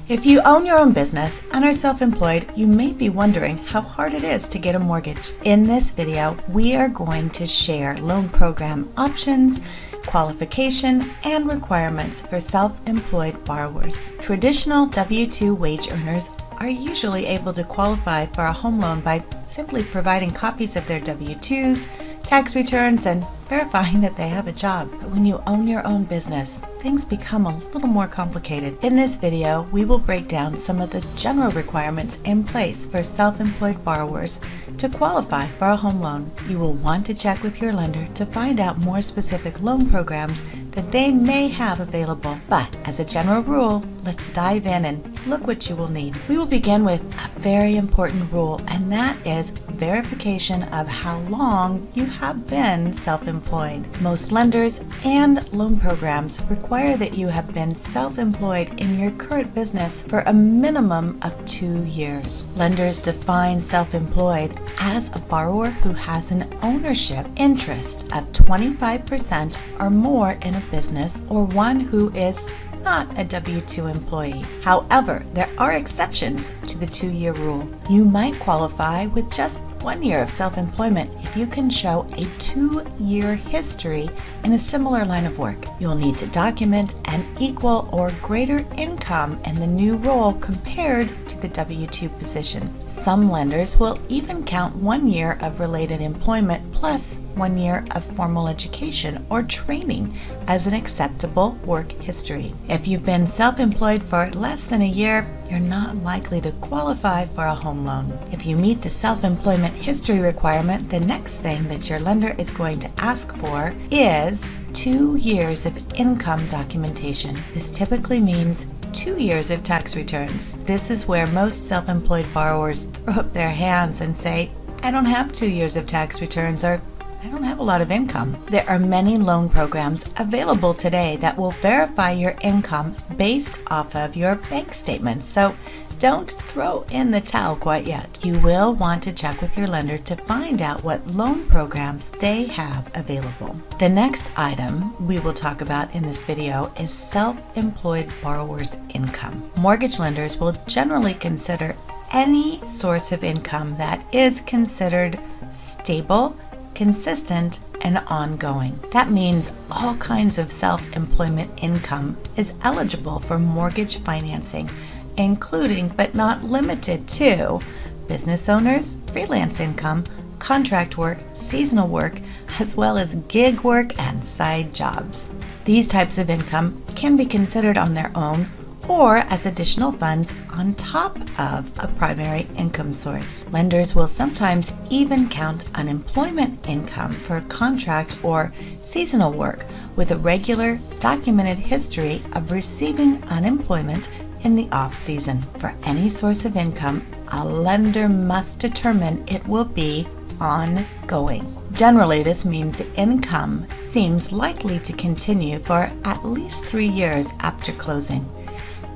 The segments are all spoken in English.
If you own your own business and are self-employed, you may be wondering how hard it is to get a mortgage. In this video, we are going to share loan program options, qualification, and requirements for self-employed borrowers. Traditional W-2 wage earners are usually able to qualify for a home loan by simply providing copies of their W-2s, tax returns, and verifying that they have a job. But when you own your own business, things become a little more complicated. In this video, we will break down some of the general requirements in place for self-employed borrowers to qualify for a home loan. You will want to check with your lender to find out more specific loan programs that they may have available. But as a general rule, let's dive in and look what you will need. We will begin with a very important rule, and that is verification of how long you have been self-employed. Most lenders and loan programs require that you have been self-employed in your current business for a minimum of 2 years. Lenders define self-employed as a borrower who has an ownership interest of 25% or more in a business, or one who is not a W-2 employee. However, there are exceptions to the 2-year rule. You might qualify with just 1 year of self-employment if you can show a 2-year history in a similar line of work. You'll need to document an equal or greater income in the new role compared to the W-2 position. Some lenders will even count 1 year of related employment plus 1 year of formal education or training as an acceptable work history. If you've been self-employed for less than a year, you're not likely to qualify for a home loan. If you meet the self-employment history requirement, the next thing that your lender is going to ask for is 2 years of income documentation. This typically means 2 years of tax returns. This is where most self-employed borrowers throw up their hands and say, I don't have 2 years of tax returns, or I don't have a lot of income. There are many loan programs available today that will verify your income based off of your bank statements, so don't throw in the towel quite yet. You will want to check with your lender to find out what loan programs they have available. The next item we will talk about in this video is self-employed borrowers' income. Mortgage lenders will generally consider any source of income that is considered stable, consistent, and ongoing. That means all kinds of self-employment income is eligible for mortgage financing, including but not limited to business owners, freelance income, contract work, seasonal work, as well as gig work and side jobs. These types of income can be considered on their own or as additional funds on top of a primary income source. Lenders will sometimes even count unemployment income for contract or seasonal work with a regular documented history of receiving unemployment in the off-season. For any source of income, a lender must determine it will be ongoing. Generally, this means the income seems likely to continue for at least 3 years after closing.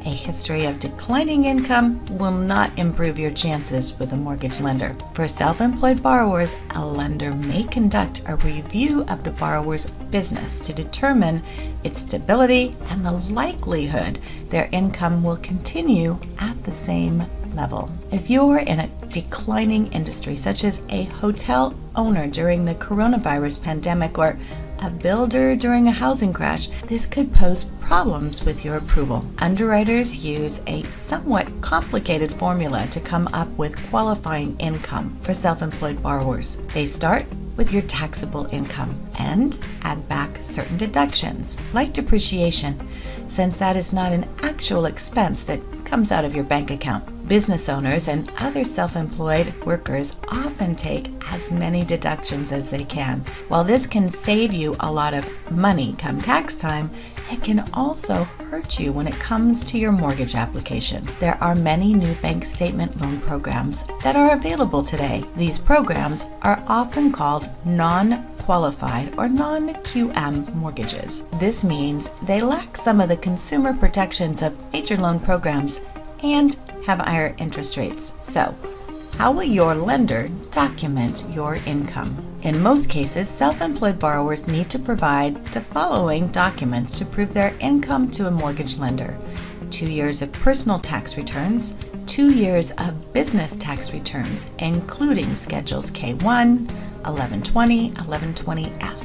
A history of declining income will not improve your chances with a mortgage lender. For self-employed borrowers, a lender may conduct a review of the borrower's business to determine its stability and the likelihood their income will continue at the same level. If you're in a declining industry, such as a hotel owner during the coronavirus pandemic or a builder during a housing crash, this could pose problems with your approval. Underwriters use a somewhat complicated formula to come up with qualifying income for self-employed borrowers. They start with your taxable income and add back certain deductions, like depreciation, since that is not an actual expense that comes out of your bank account. Business owners and other self-employed workers often take as many deductions as they can. While this can save you a lot of money come tax time, it can also hurt you when it comes to your mortgage application. There are many new bank statement loan programs that are available today. These programs are often called non-qualified or non-QM mortgages. This means they lack some of the consumer protections of major loan programs and have higher interest rates. So, how will your lender document your income? In most cases, self-employed borrowers need to provide the following documents to prove their income to a mortgage lender: 2 years of personal tax returns, 2 years of business tax returns, including Schedules K1, 1120, 1120S.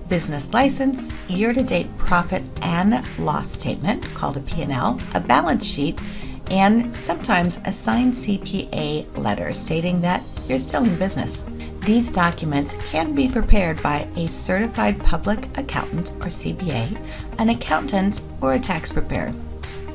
Business license, year-to-date profit and loss statement, called a P&L, a balance sheet, and sometimes a signed CPA letter stating that you're still in business. These documents can be prepared by a certified public accountant or CPA, an accountant, or a tax preparer.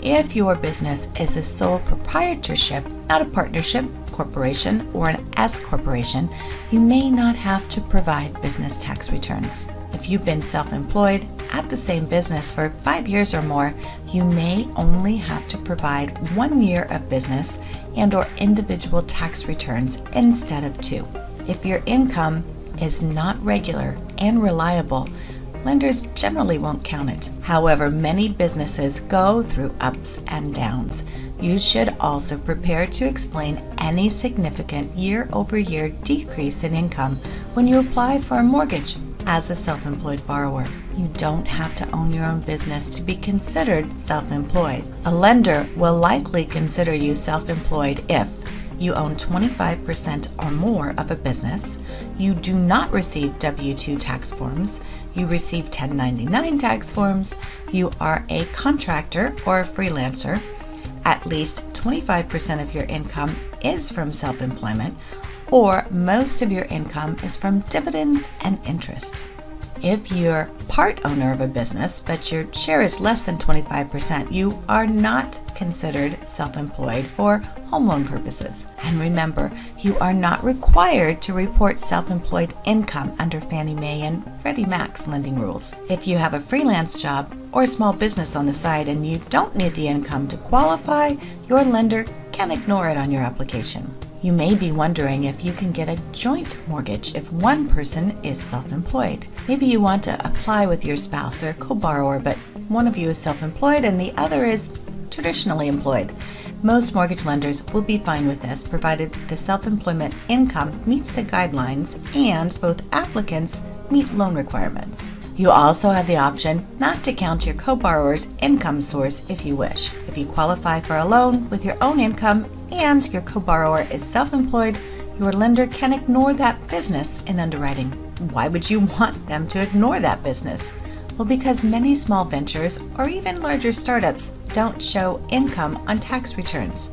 If your business is a sole proprietorship, not a partnership, corporation, or an S corporation, you may not have to provide business tax returns. If you've been self-employed at the same business for 5 years or more, you may only have to provide 1 year of business and/or individual tax returns instead of 2. If your income is not regular and reliable, lenders generally won't count it. However, many businesses go through ups and downs. You should also prepare to explain any significant year-over-year decrease in income when you apply for a mortgage as a self-employed borrower. You don't have to own your own business to be considered self-employed. A lender will likely consider you self-employed if you own 25% or more of a business, you do not receive W-2 tax forms, you receive 1099 tax forms, you are a contractor or a freelancer, at least 25% of your income is from self-employment, or most of your income is from dividends and interest. If you're part owner of a business, but your share is less than 25%, you are not considered self-employed for home loan purposes. And remember, you are not required to report self-employed income under Fannie Mae and Freddie Mac's lending rules. If you have a freelance job or a small business on the side and you don't need the income to qualify, your lender can ignore it on your application. You may be wondering if you can get a joint mortgage if one person is self-employed. Maybe you want to apply with your spouse or co-borrower, but one of you is self-employed and the other is traditionally employed. Most mortgage lenders will be fine with this, provided the self-employment income meets the guidelines and both applicants meet loan requirements. You also have the option not to count your co-borrower's income source if you wish. If you qualify for a loan with your own income and your co-borrower is self-employed, your lender can ignore that business in underwriting. Why would you want them to ignore that business? Well, because many small ventures or even larger startups don't show income on tax returns.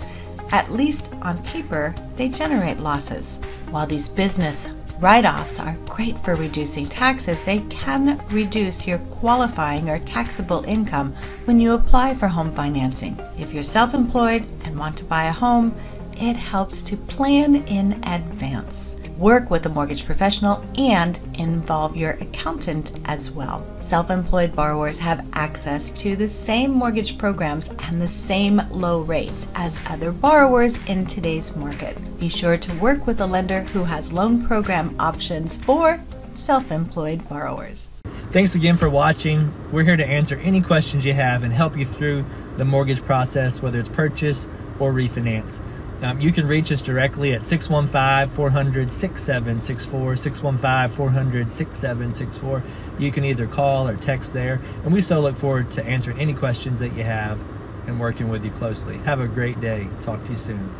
At least on paper, they generate losses. While these business write-offs are great for reducing taxes, they can reduce your qualifying or taxable income when you apply for home financing. If you're self-employed and want to buy a home, it helps to plan in advance. Work with a mortgage professional and involve your accountant as well. Self-employed borrowers have access to the same mortgage programs and the same low rates as other borrowers in today's market. Be sure to work with a lender who has loan program options for self-employed borrowers. Thanks again for watching. We're here to answer any questions you have and help you through the mortgage process, whether it's purchase or refinance. You can reach us directly at 615-400-6764, 615-400-6764. You can either call or text there, and we so look forward to answering any questions that you have and working with you closely. Have a great day. Talk to you soon.